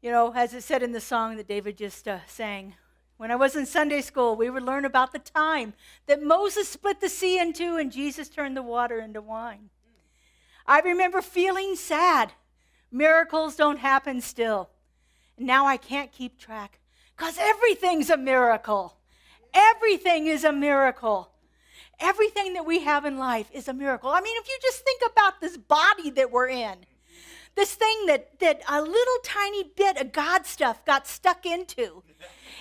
You know, as it said in the song that David just sang, when I was in Sunday school, we would learn about the time that Moses split the sea in two and Jesus turned the water into wine. I remember feeling sad. Miracles don't happen still. And now I can't keep track because everything's a miracle. Everything is a miracle. Everything that we have in life is a miracle. I mean, if you just think about this body that we're in, this thing that a little tiny bit of God stuff got stuck into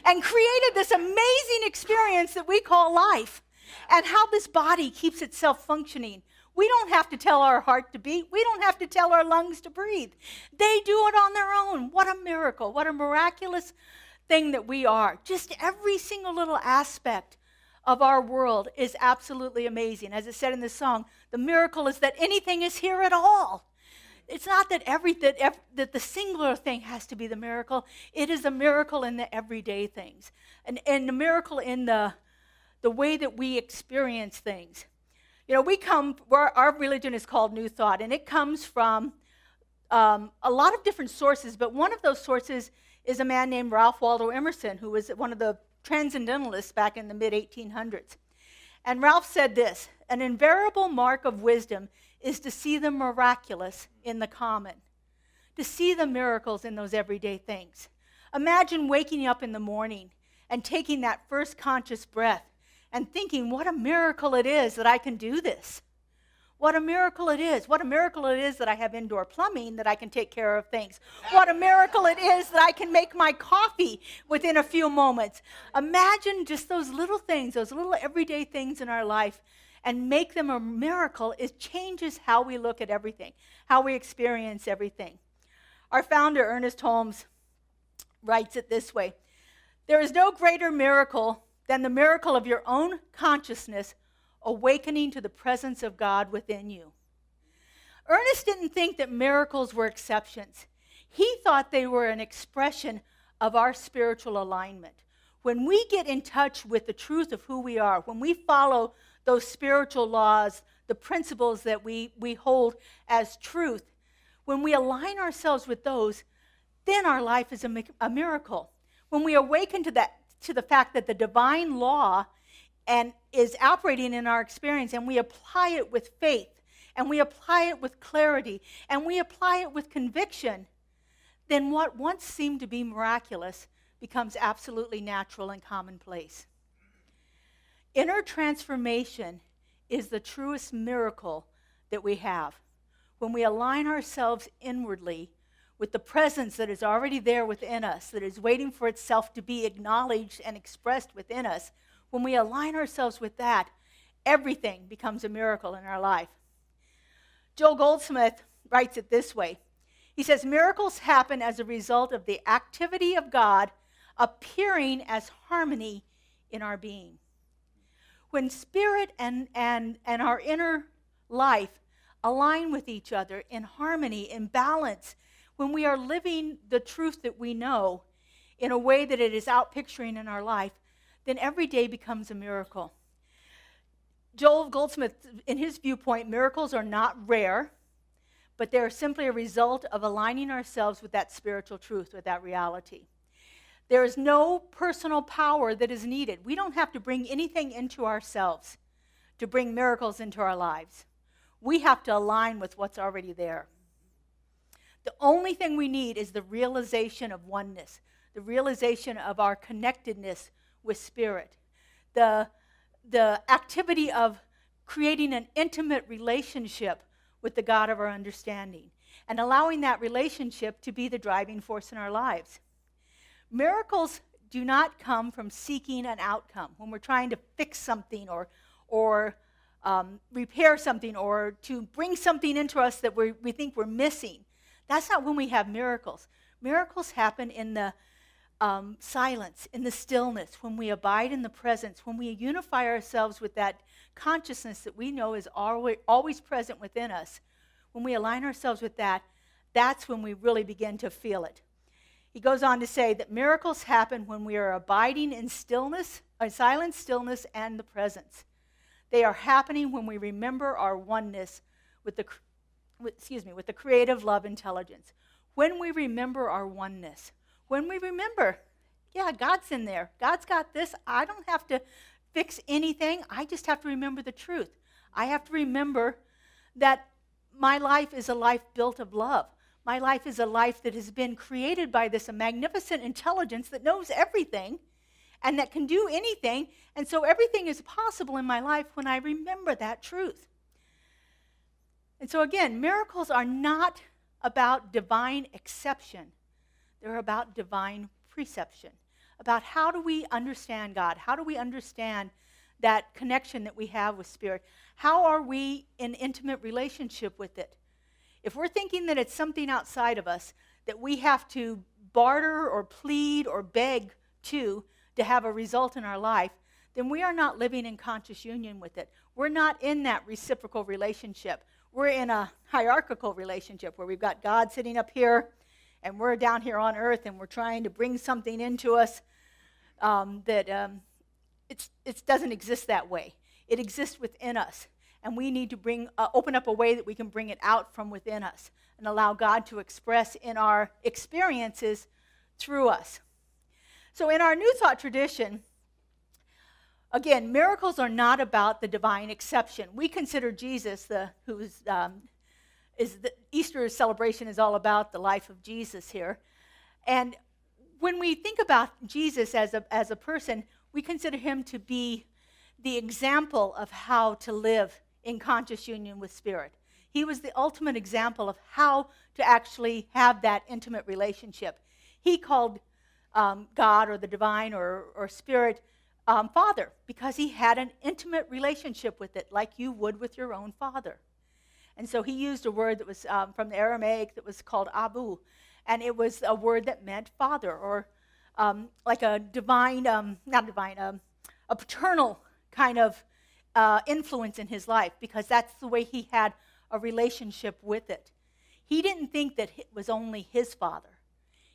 and created this amazing experience that we call life, and how this body keeps itself functioning. We don't have to tell our heart to beat. We don't have to tell our lungs to breathe. They do it on their own. What a miracle. What a miraculous thing that we are. Just every single little aspect of our world is absolutely amazing. As it said in the song, the miracle is that anything is here at all. It's not that that the singular thing has to be the miracle. It is a miracle in the everyday things, and the miracle in the way that we experience things. You know, our religion is called New Thought, and it comes from a lot of different sources, but one of those sources is a man named Ralph Waldo Emerson, who was one of the transcendentalists back in the mid-1800s. And Ralph said this: an invariable mark of wisdom is to see the miraculous in the common, to see the miracles in those everyday things. Imagine waking up in the morning and taking that first conscious breath and thinking, what a miracle it is that I can do this. What a miracle it is. What a miracle it is that I have indoor plumbing, that I can take care of things. What a miracle it is that I can make my coffee within a few moments. Imagine just those little things, those little everyday things in our life, and make them a miracle. It changes how we look at everything, how we experience everything. Our founder, Ernest Holmes, writes it this way: there is no greater miracle than the miracle of your own consciousness awakening to the presence of God within you. Ernest didn't think that miracles were exceptions. He thought they were an expression of our spiritual alignment. When we get in touch with the truth of who we are, when we follow those spiritual laws, the principles that we hold as truth, when we align ourselves with those, then our life is a miracle. When we awaken to the fact that the divine law is operating in our experience, and we apply it with faith, and we apply it with clarity, and we apply it with conviction, then what once seemed to be miraculous becomes absolutely natural and commonplace. Inner transformation is the truest miracle that we have. When we align ourselves inwardly with the presence that is already there within us, that is waiting for itself to be acknowledged and expressed within us, when we align ourselves with that, everything becomes a miracle in our life. Joel Goldsmith writes it this way. He says, miracles happen as a result of the activity of God appearing as harmony in our being. When spirit and our inner life align with each other in harmony, in balance, when we are living the truth that we know in a way that it is outpicturing in our life, then every day becomes a miracle. Joel Goldsmith, in his viewpoint, miracles are not rare, but they are simply a result of aligning ourselves with that spiritual truth, with that reality. There is no personal power that is needed. We don't have to bring anything into ourselves to bring miracles into our lives. We have to align with what's already there. The only thing we need is the realization of oneness, the realization of our connectedness with spirit, the activity of creating an intimate relationship with the God of our understanding, and allowing that relationship to be the driving force in our lives. Miracles do not come from seeking an outcome. When we're trying to fix something or repair something, or to bring something into us that we think we're missing, that's not when we have miracles. Miracles happen in the silence, in the stillness, when we abide in the presence, when we unify ourselves with that consciousness that we know is always present within us. When we align ourselves with that, that's when we really begin to feel it. He goes on to say that miracles happen when we are abiding in stillness, silence, stillness, and the presence. They are happening when we remember our oneness with the creative love intelligence. when we remember our oneness, when we remember, yeah, God's in there. God's got this. I don't have to fix anything. I just have to remember the truth. I have to remember that my life is a life built of love. My life is a life that has been created by this magnificent intelligence that knows everything and that can do anything. And so everything is possible in my life when I remember that truth. And so again, miracles are not about divine exception. They're about divine preception, about how do we understand God? How do we understand that connection that we have with Spirit? How are we in intimate relationship with it? If we're thinking that it's something outside of us that we have to barter or plead or beg to have a result in our life, then we are not living in conscious union with it. We're not in that reciprocal relationship. We're in a hierarchical relationship where we've got God sitting up here and we're down here on earth and we're trying to bring something into us that it doesn't exist that way. It exists within us. And we need to open up a way that we can bring it out from within us and allow God to express in our experiences through us. So in our New Thought tradition, again, miracles are not about the divine exception. We consider Jesus, Easter celebration is all about the life of Jesus here. And when we think about Jesus as a person, we consider him to be the example of how to live in conscious union with Spirit. He was the ultimate example of how to actually have that intimate relationship. He called God or the divine or Spirit Father because he had an intimate relationship with it like you would with your own father. And so he used a word that was from the Aramaic that was called Abu, and it was a word that meant father or like a divine, a paternal kind of influence in his life because that's the way he had a relationship with it. He didn't think that it was only his father.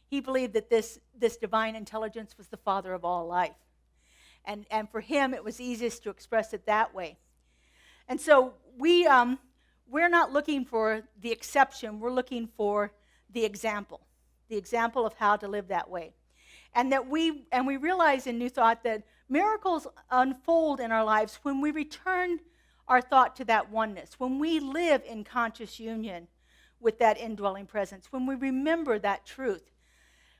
He believed that this divine intelligence was the father of all life. And for him, it was easiest to express it that way. And so we're not looking for the exception. We're looking for the example of how to live that way. And we realize in New Thought that miracles unfold in our lives when we return our thought to that oneness, when we live in conscious union with that indwelling presence, when we remember that truth,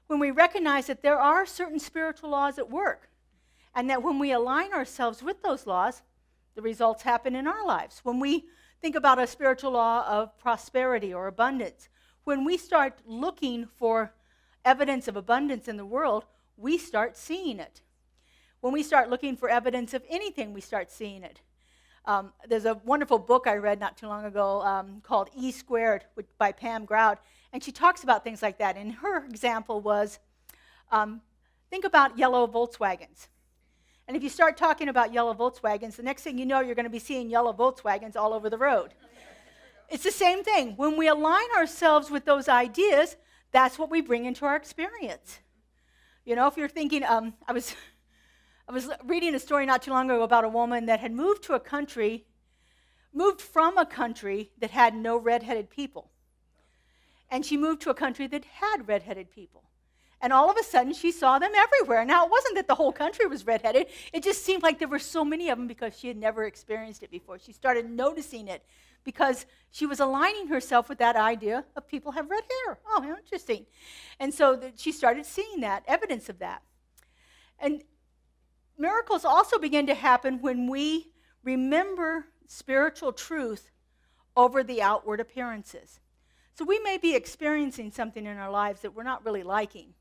when we recognize that there are certain spiritual laws at work, and that when we align ourselves with those laws, the results happen in our lives. When we think about a spiritual law of prosperity or abundance, when we start looking for evidence of abundance in the world, we start seeing it. When we start looking for evidence of anything, we start seeing it. There's a wonderful book I read not too long ago called E Squared by Pam Grout, and she talks about things like that. And her example was, think about yellow Volkswagens. And if you start talking about yellow Volkswagens, the next thing you know, you're going to be seeing yellow Volkswagens all over the road. It's the same thing. When we align ourselves with those ideas, that's what we bring into our experience. You know, if you're thinking, I was reading a story not too long ago about a woman that had moved from a country that had no redheaded people. And she moved to a country that had redheaded people. And all of a sudden, she saw them everywhere. Now, it wasn't that the whole country was redheaded. It just seemed like there were so many of them because she had never experienced it before. She started noticing it because she was aligning herself with that idea of people have red hair. Oh, how interesting. And so she started seeing that, evidence of that. And miracles also begin to happen when we remember spiritual truth over the outward appearances. So we may be experiencing something in our lives that we're not really liking.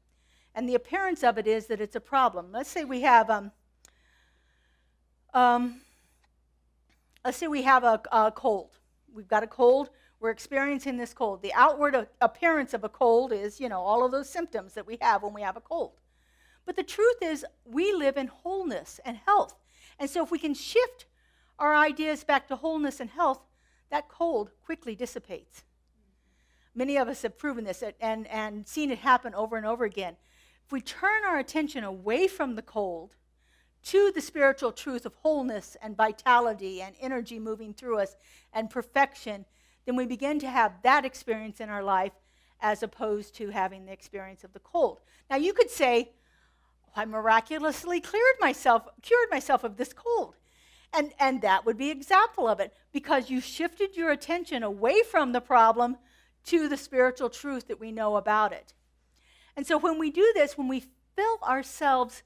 And the appearance of it is that it's a problem. Let's say we have a cold. We've got a cold. We're experiencing this cold. The outward appearance of a cold is, all of those symptoms that we have when we have a cold. But the truth is we live in wholeness and health. And so if we can shift our ideas back to wholeness and health, that cold quickly dissipates. Many of us have proven this and seen it happen over and over again. If we turn our attention away from the cold to the spiritual truth of wholeness and vitality and energy moving through us and perfection, then we begin to have that experience in our life, as opposed to having the experience of the cold. Now you could say, I miraculously cured myself of this cold. And that would be an example of it, because you shifted your attention away from the problem to the spiritual truth that we know about it. And so when we do this, when we fill ourselves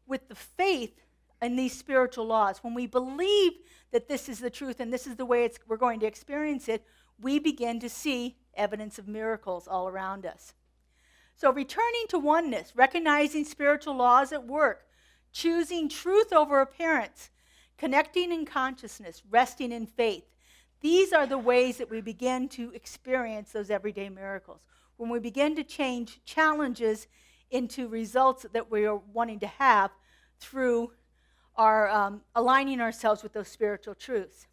with the faith in these spiritual laws, when we believe that this is the truth and this is the way we're going to experience it, we begin to see evidence of miracles all around us. So returning to oneness, recognizing spiritual laws at work, choosing truth over appearance, connecting in consciousness, resting in faith. These are the ways that we begin to experience those everyday miracles. When we begin to change challenges into results that we are wanting to have through our aligning ourselves with those spiritual truths.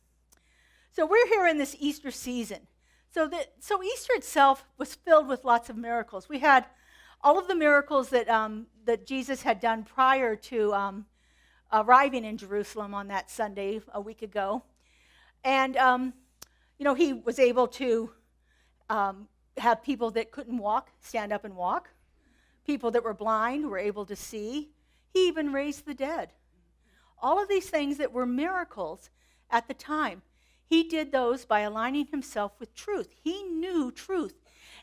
So we're here in this Easter season. So Easter itself was filled with lots of miracles. We had all of the miracles that Jesus had done prior to arriving in Jerusalem on that Sunday a week ago. And, he was able to have people that couldn't walk stand up and walk. People that were blind were able to see. He even raised the dead. All of these things that were miracles at the time, he did those by aligning himself with truth. He knew truth.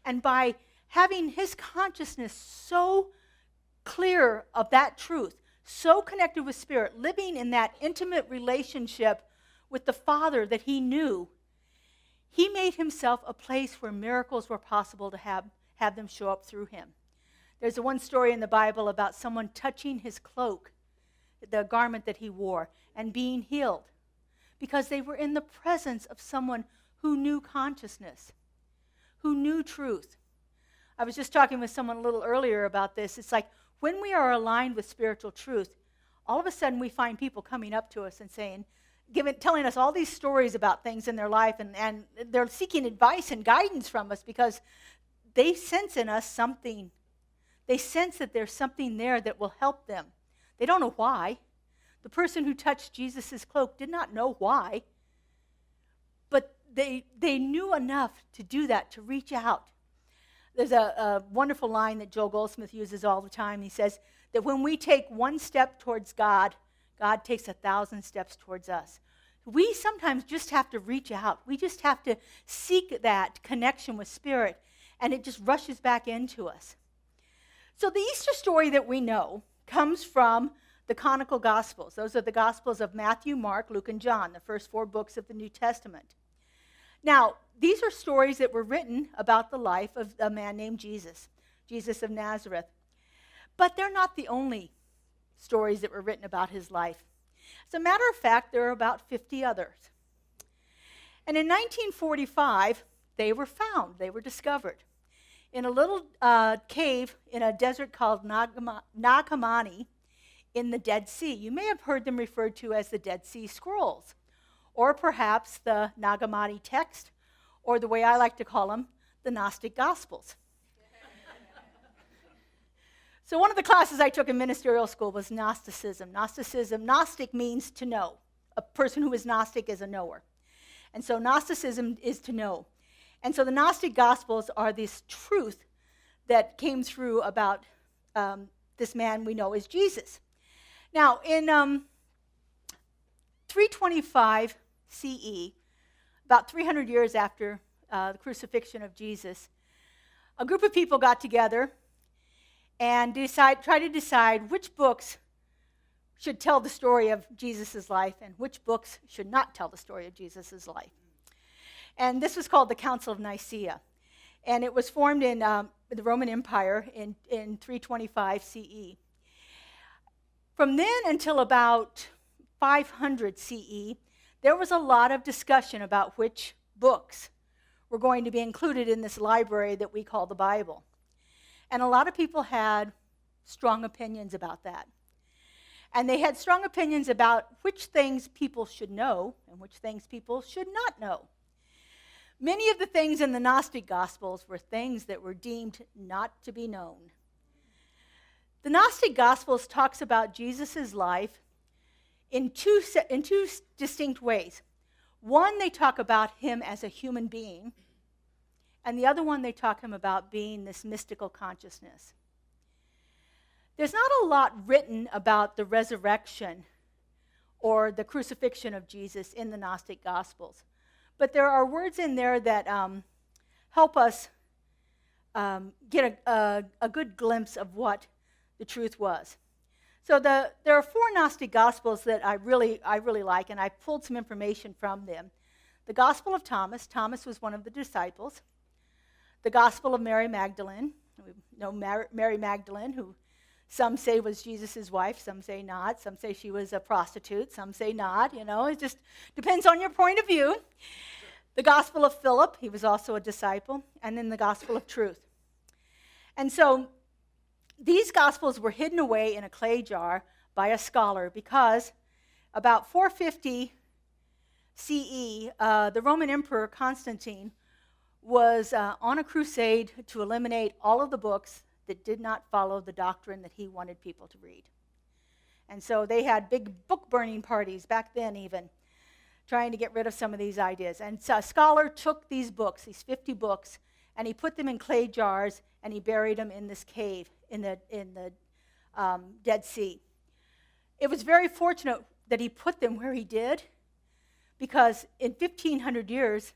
And by having his consciousness so clear of that truth, so connected with Spirit, living in that intimate relationship with the Father that he knew, he made himself a place where miracles were possible to have them show up through him. There's one story in the Bible about someone touching his cloak, the garment that he wore, and being healed because they were in the presence of someone who knew consciousness, who knew truth. I was just talking with someone a little earlier about this. It's like when we are aligned with spiritual truth, all of a sudden we find people coming up to us and saying, telling us all these stories about things in their life, and they're seeking advice and guidance from us because they sense in us something. They sense that there's something there that will help them. They don't know why. The person who touched Jesus' cloak did not know why, but they knew enough to do that, to reach out. There's a wonderful line that Joel Goldsmith uses all the time. He says that when we take one step towards God, God takes 1,000 steps towards us. We sometimes just have to reach out. We just have to seek that connection with Spirit, and it just rushes back into us. So the Easter story that we know comes from the canonical Gospels. Those are the Gospels of Matthew, Mark, Luke, and John, the first 4 books of the New Testament. Now, these are stories that were written about the life of a man named Jesus, Jesus of Nazareth. But they're not the only stories that were written about his life. As a matter of fact, there are about 50 others. And in 1945, they were found, they were discovered in a little cave in a desert called Nagamani in the Dead Sea. You may have heard them referred to as the Dead Sea Scrolls, or perhaps the Nagamani text, or the way I like to call them, the Gnostic Gospels. So one of the classes I took in ministerial school was Gnosticism. Gnostic means to know. A person who is Gnostic is a knower. And so Gnosticism is to know. And so the Gnostic Gospels are this truth that came through about this man we know as Jesus. Now, in 325 CE, about 300 years after the crucifixion of Jesus, a group of people got together and try to decide which books should tell the story of Jesus' life and which books should not tell the story of Jesus' life. And this was called the Council of Nicaea. And it was formed in the Roman Empire in 325 CE. From then until about 500 CE, there was a lot of discussion about which books were going to be included in this library that we call the Bible. And a lot of people had strong opinions about that. And they had strong opinions about which things people should know and which things people should not know. Many of the things in the Gnostic Gospels were things that were deemed not to be known. The Gnostic Gospels talks about Jesus' life in two distinct ways. One, they talk about him as a human being, And the other one, they talk him about being this mystical consciousness. There's not a lot written about the resurrection or the crucifixion of Jesus in the Gnostic Gospels. But there are words in there that help us get a good glimpse of what the truth was. So there are 4 Gnostic Gospels that I really like, and I pulled some information from them. The Gospel of Thomas. Thomas was one of the disciples. The Gospel of Mary Magdalene. We know Mary Magdalene, who some say was Jesus' wife, some say not. Some say she was a prostitute, some say not. It just depends on your point of view. The Gospel of Philip, he was also a disciple, and then the Gospel of Truth. And so these Gospels were hidden away in a clay jar by a scholar because about 450 CE, the Roman Emperor Constantine was on a crusade to eliminate all of the books that did not follow the doctrine that he wanted people to read. And so they had big book-burning parties back then even, trying to get rid of some of these ideas. And so a scholar took these books, these 50 books, and he put them in clay jars, and he buried them in this cave in the Dead Sea. It was very fortunate that he put them where he did, because in 1,500 years,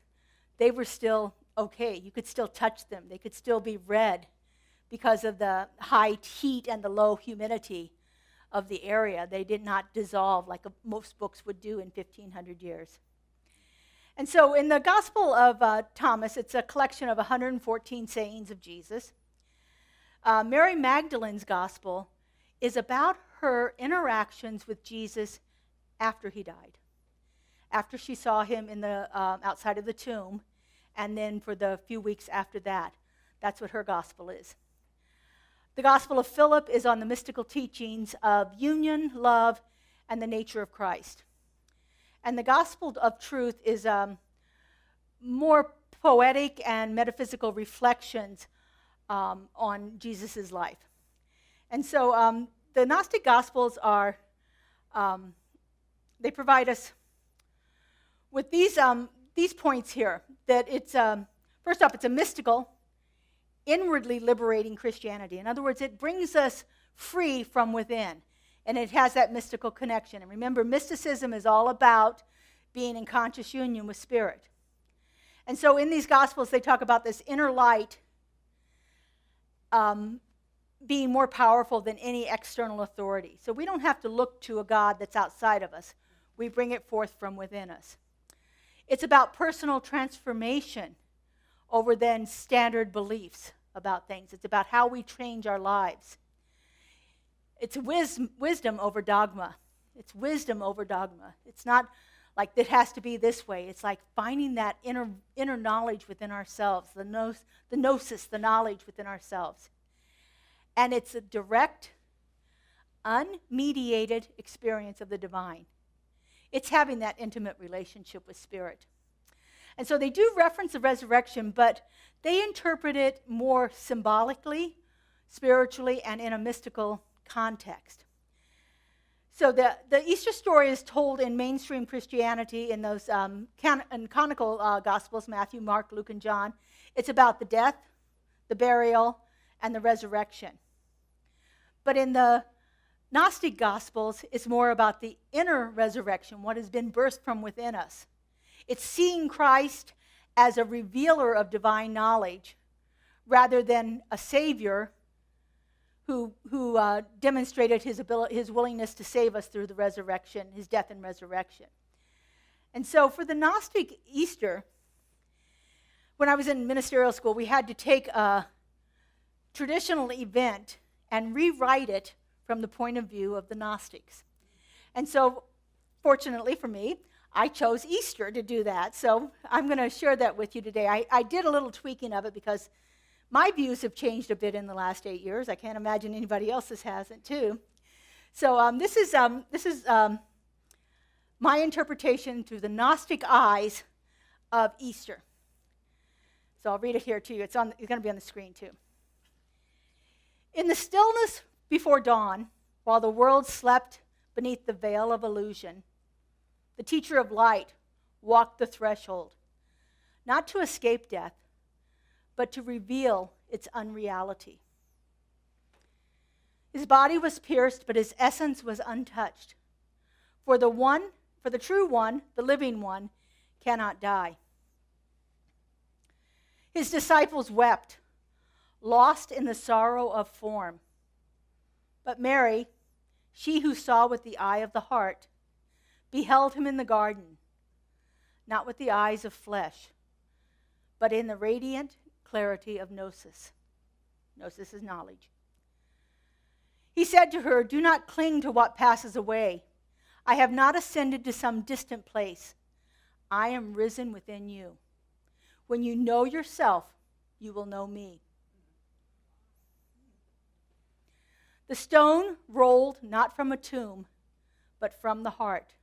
they were still okay. You could still touch them. They could still be read because of the high heat and the low humidity of the area. They did not dissolve like most books would do in 1,500 years. And so in the Gospel of Thomas, it's a collection of 114 sayings of Jesus. Mary Magdalene's Gospel is about her interactions with Jesus after he died, after she saw him in the outside of the tomb, and then for the few weeks after that. That's what her Gospel is. The Gospel of Philip is on the mystical teachings of union, love, and the nature of Christ. And the Gospel of Truth is more poetic and metaphysical reflections on Jesus' life. And so the Gnostic Gospels are, they provide us with these points here, that it's, first off, it's a mystical, inwardly liberating Christianity. In other words, it brings us free from within, and it has that mystical connection. And remember, mysticism is all about being in conscious union with Spirit. And so in these Gospels, they talk about this inner light being more powerful than any external authority. So we don't have to look to a God that's outside of us. We bring it forth from within us. It's about personal transformation over then standard beliefs about things. It's about how we change our lives. It's wisdom over dogma. It's wisdom over dogma. It's not like it has to be this way. It's like finding that inner knowledge within ourselves, the gnosis, the knowledge within ourselves. And it's a direct, unmediated experience of the divine. It's having that intimate relationship with Spirit. And so they do reference the resurrection, but they interpret it more symbolically, spiritually, and in a mystical context. So the Easter story is told in mainstream Christianity in those canonical Gospels, Matthew, Mark, Luke, and John. It's about the death, the burial, and the resurrection. But in the Gnostic Gospels, it's more about the inner resurrection, what has been birthed from within us. It's seeing Christ as a revealer of divine knowledge rather than a Savior who demonstrated his willingness to save us through the resurrection, his death and resurrection. And so for the Gnostic Easter, when I was in ministerial school, we had to take a traditional event and rewrite it from the point of view of the Gnostics. And so, fortunately for me, I chose Easter to do that. So I'm going to share that with you today. I did a little tweaking of it because my views have changed a bit in the last 8 years. I can't imagine anybody else's hasn't too. So this is my interpretation through the Gnostic eyes of Easter. So I'll read it here to you. It's going to be on the screen too. In the stillness before dawn, while the world slept beneath the veil of illusion, the teacher of light walked the threshold, not to escape death, but to reveal its unreality. His body was pierced, but his essence was untouched. For the true one, the living one, cannot die. His disciples wept, lost in the sorrow of form. But Mary, she who saw with the eye of the heart, beheld him in the garden, not with the eyes of flesh, but in the radiant clarity of gnosis. Gnosis is knowledge. He said to her, "Do not cling to what passes away. I have not ascended to some distant place. I am risen within you. When you know yourself, you will know me." The stone rolled not from a tomb, but from the heart,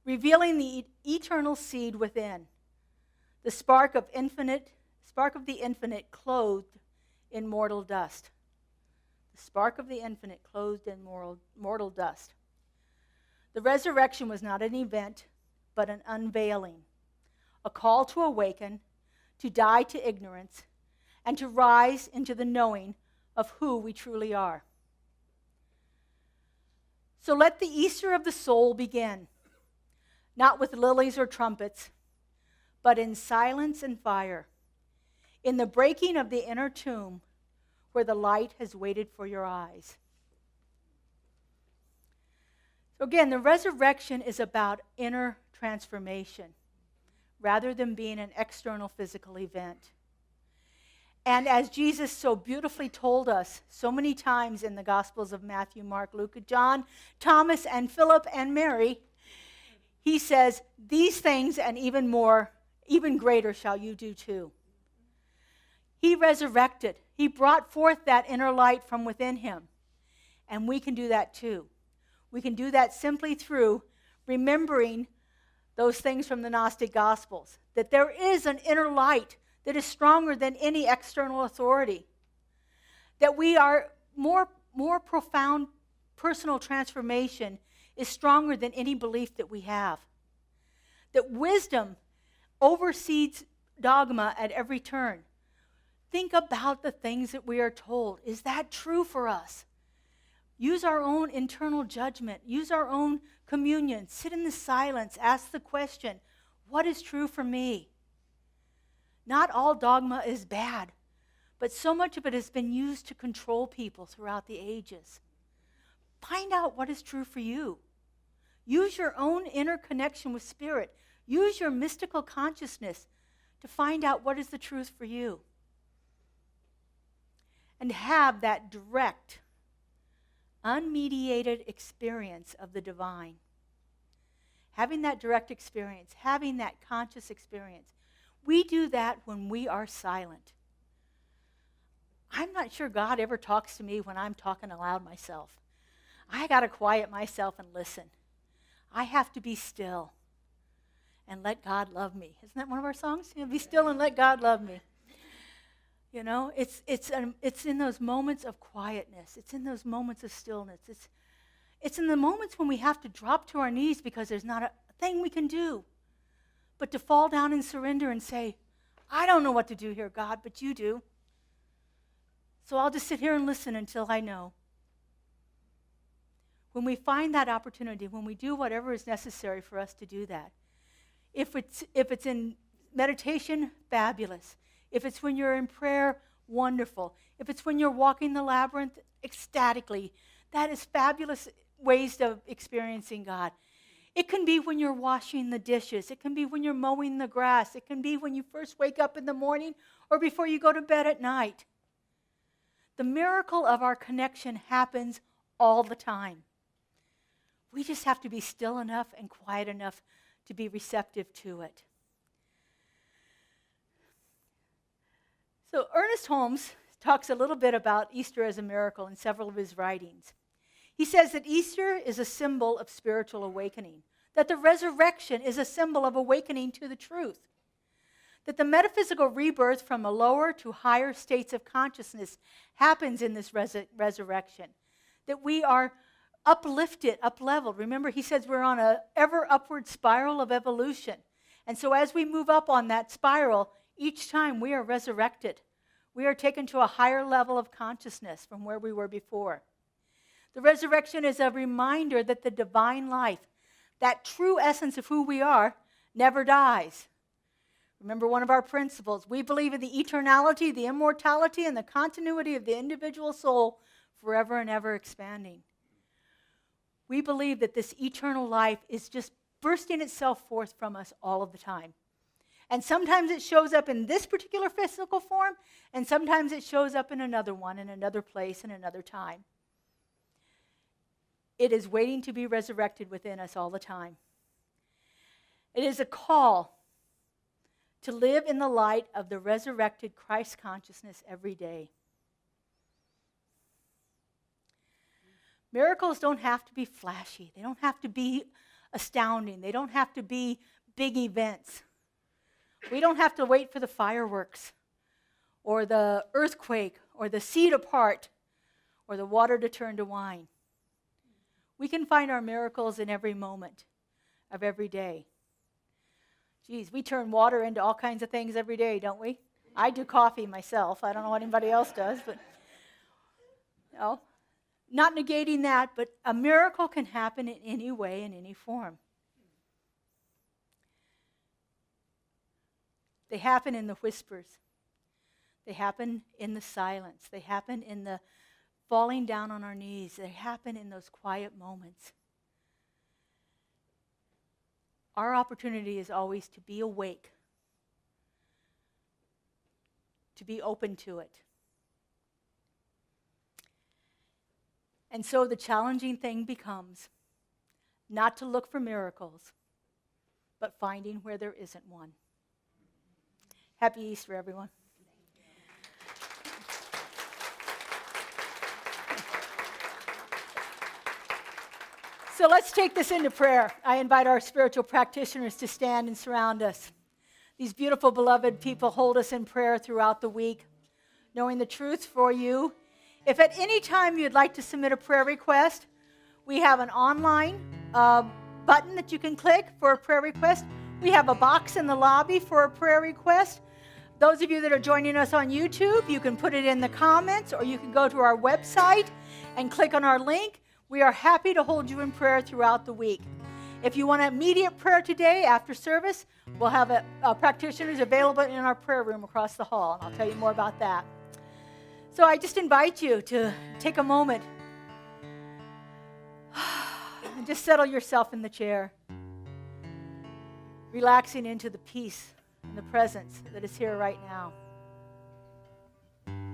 revealing the eternal seed within, the spark of the infinite clothed in mortal dust. The spark of the infinite clothed in mortal dust. The resurrection was not an event, but an unveiling, a call to awaken, to die to ignorance, and to rise into the knowing of who we truly are. So let the Easter of the soul begin, not with lilies or trumpets, but in silence and fire, in the breaking of the inner tomb where the light has waited for your eyes. So again, the resurrection is about inner transformation rather than being an external physical event. And as Jesus so beautifully told us so many times in the Gospels of Matthew, Mark, Luke, John, Thomas, and Philip, and Mary, he says, "These things and even more, even greater shall you do too." He resurrected. He brought forth that inner light from within him. And we can do that too. We can do that simply through remembering those things from the Gnostic Gospels, that there is an inner light that is stronger than any external authority, that we are more profound personal transformation is stronger than any belief that we have, that wisdom oversees dogma at every turn. Think about the things that we are told. Is that true for us? Use our own internal judgment. Use our own communion. Sit in the silence. Ask the question, what is true for me? Not all dogma is bad, but so much of it has been used to control people throughout the ages. Find out what is true for you. Use your own inner connection with Spirit. Use your mystical consciousness to find out what is the truth for you. And have that direct, unmediated experience of the divine. Having that direct experience, having that conscious experience. We do that when we are silent. I'm not sure God ever talks to me when I'm talking aloud myself. I got to quiet myself and listen. I have to be still and let God love me. Isn't that one of our songs? Be still and let God love me. You know, it's in those moments of quietness. It's in those moments of stillness. It's in the moments when we have to drop to our knees because there's not a thing we can do, but to fall down and surrender and say, I don't know what to do here, God, but you do. So I'll just sit here and listen until I know. When we find that opportunity, when we do whatever is necessary for us to do that, if it's in meditation, fabulous. If it's when you're in prayer, wonderful. If it's when you're walking the labyrinth, ecstatically. That is fabulous ways of experiencing God. It can be when you're washing the dishes. It can be when you're mowing the grass. It can be when you first wake up in the morning or before you go to bed at night. The miracle of our connection happens all the time. We just have to be still enough and quiet enough to be receptive to it. So Ernest Holmes talks a little bit about Easter as a miracle in several of his writings. He says that Easter is a symbol of spiritual awakening, that the resurrection is a symbol of awakening to the truth, that the metaphysical rebirth from a lower to higher states of consciousness happens in this resurrection, that we are uplifted, up-leveled. Remember, he says we're on an ever upward spiral of evolution. And so as we move up on that spiral, Each time we are resurrected, we are taken to a higher level of consciousness from where we were before. The resurrection is a reminder that the divine life, that true essence of who we are, never dies. Remember one of our principles, we believe in the eternality, the immortality, and the continuity of the individual soul forever and ever expanding. We believe that this eternal life is just bursting itself forth from us all of the time. And sometimes it shows up in this particular physical form, and sometimes it shows up in another one, in another place, in another time. It is waiting to be resurrected within us all the time. It is a call to live in the light of the resurrected Christ consciousness every day. Miracles don't have to be flashy. They don't have to be astounding. They don't have to be big events. We don't have to wait for the fireworks or the earthquake or the sea to part or the water to turn to wine. We can find our miracles in every moment of every day. Geez, we turn water into all kinds of things every day, don't we? I do coffee myself. I don't know what anybody else does, but no. Not negating that, but a miracle can happen in any way, in any form. They happen in the whispers. They happen in the silence. They happen in the falling down on our knees. They happen in those quiet moments. Our opportunity is always to be awake, to be open to it. And so the challenging thing becomes not to look for miracles, but finding where there isn't one. Happy Easter, everyone. So let's take this into prayer. I invite our spiritual practitioners to stand and surround us. These beautiful, beloved people hold us in prayer throughout the week, knowing the truth for you. If at any time you'd like to submit a prayer request, we have an online button that you can click for a prayer request. We have a box in the lobby for a prayer request. Those of you that are joining us on YouTube, you can put it in the comments, or you can go to our website and click on our link. We are happy to hold you in prayer throughout the week. If you want immediate prayer today after service, we'll have practitioners available in our prayer room across the hall, and I'll tell you more about that. So I just invite you to take a moment and just settle yourself in the chair, relaxing into the peace and the presence that is here right now. And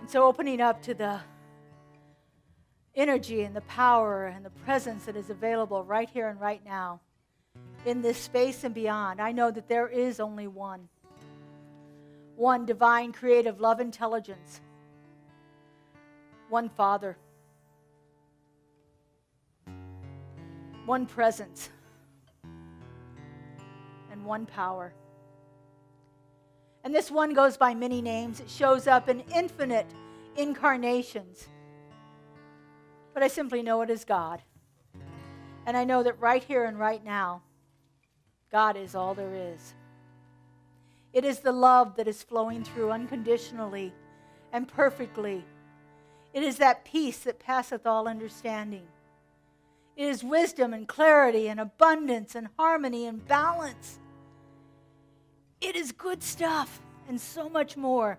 so opening up to the energy and the power and the presence that is available right here and right now in this space and beyond. I know that there is only one divine, creative love intelligence, one Father, one presence, and one power. And this one goes by many names. It shows up in infinite incarnations. But I simply know it is God. And I know that right here and right now, God is all there is. It is the love that is flowing through unconditionally and perfectly. It is that peace that passeth all understanding. It is wisdom and clarity and abundance and harmony and balance. It is good stuff and so much more.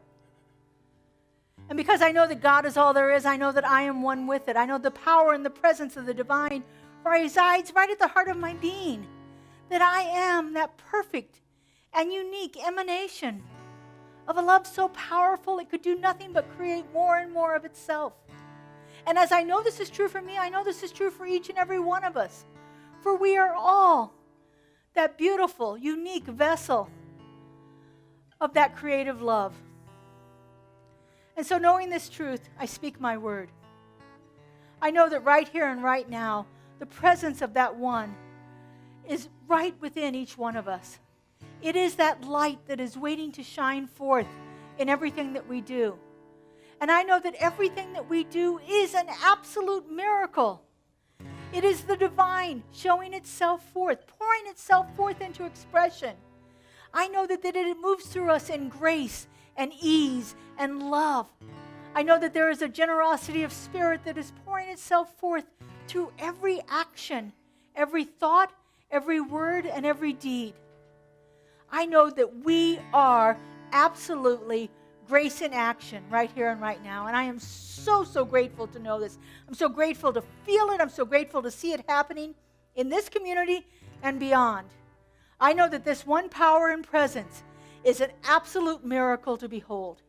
And because I know that God is all there is, I know that I am one with it. I know the power and the presence of the divine resides right at the heart of my being. That I am that perfect and unique emanation of a love so powerful it could do nothing but create more and more of itself. And as I know this is true for me, I know this is true for each and every one of us. For we are all that beautiful, unique vessel of that creative love. And so knowing this truth, I speak my word. I know that right here and right now, the presence of that one is right within each one of us. It is that light that is waiting to shine forth in everything that we do. And I know that everything that we do is an absolute miracle. It is the divine showing itself forth, pouring itself forth into expression I know that it moves through us in grace and ease and love. I know that there is a generosity of spirit that is pouring itself forth through every action, every thought, every word, and every deed. I know that we are absolutely grace in action right here and right now. And I am so, so grateful to know this. I'm so grateful to feel it. I'm so grateful to see it happening in this community and beyond. I know that this one power and presence is an absolute miracle to behold.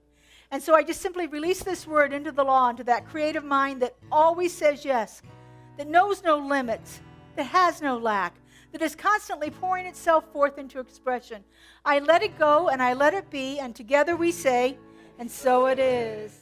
And so I just simply release this word into the law, into that creative mind that always says yes, that knows no limits, that has no lack, that is constantly pouring itself forth into expression. I let it go and I let it be, and together we say, and so it is.